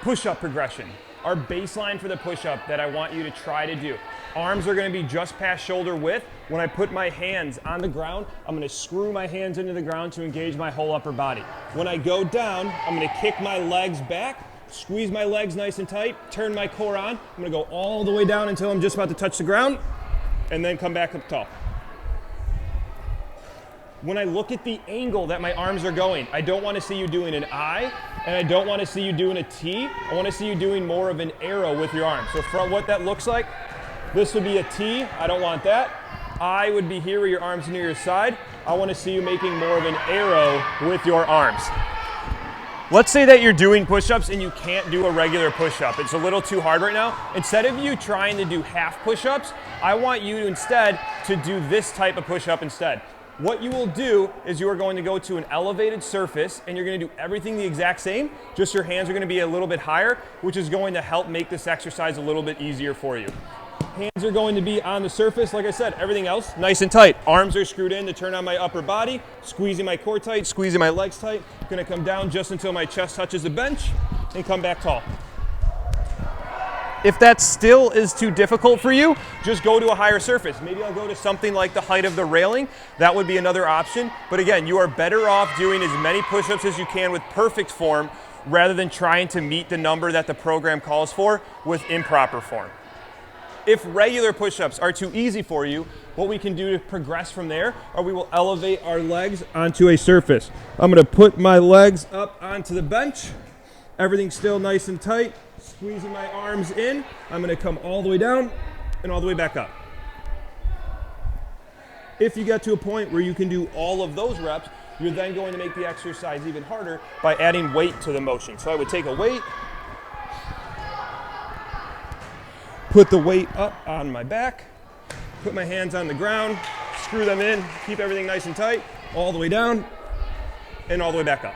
Push-up progression. Our baseline for the push-up that I want you to try to do. Arms are gonna be just past shoulder width. When I put my hands on the ground, I'm gonna screw my hands into the ground to engage my whole upper body. When I go down, I'm gonna kick my legs back, squeeze my legs nice and tight, turn my core on. I'm gonna go all the way down until I'm just about to touch the ground, and then come back up tall. When I look at the angle that my arms are going, I don't want to see you doing an I, and I don't want to see you doing a T. I want to see you doing more of an arrow with your arms. So from what that looks like, this would be a T. I don't want that. I would be here where your arms are near your side. I want to see you making more of an arrow with your arms. Let's say that you're doing push-ups and you can't do a regular push-up. It's a little too hard right now. Instead of you trying to do half push-ups, I want you instead to do this type of push-up instead. What you will do is you are going to go to an elevated surface and you're going to do everything the exact same, just your hands are going to be a little bit higher, which is going to help make this exercise a little bit easier for you. Hands are going to be on the surface, like I said, everything else nice and tight. Arms are screwed in to turn on my upper body, squeezing my core tight, squeezing my legs tight. Gonna come down just until my chest touches the bench and come back tall. If that still is too difficult for you, just go to a higher surface. Maybe I'll go to something like the height of the railing. That would be another option. But again, you are better off doing as many push-ups as you can with perfect form rather than trying to meet the number that the program calls for with improper form. If regular push-ups are too easy for you, what we can do to progress from there are we will elevate our legs onto a surface. I'm gonna put my legs up onto the bench. Everything's still nice and tight. Squeezing my arms in. I'm gonna come all the way down and all the way back up. If you get to a point where you can do all of those reps, you're then going to make the exercise even harder by adding weight to the motion. So I would take a weight, put the weight up on my back, put my hands on the ground, screw them in, keep everything nice and tight, all the way down and all the way back up.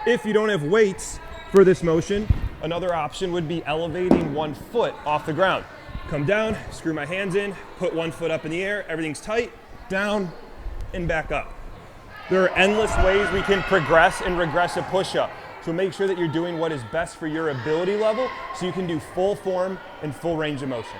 If you don't have weights for this motion, another option would be elevating one foot off the ground. Come down, screw my hands in, put one foot up in the air, everything's tight, down and back up. There are endless ways we can progress and regress a push-up. So make sure that you're doing what is best for your ability level so you can do full form and full range of motion.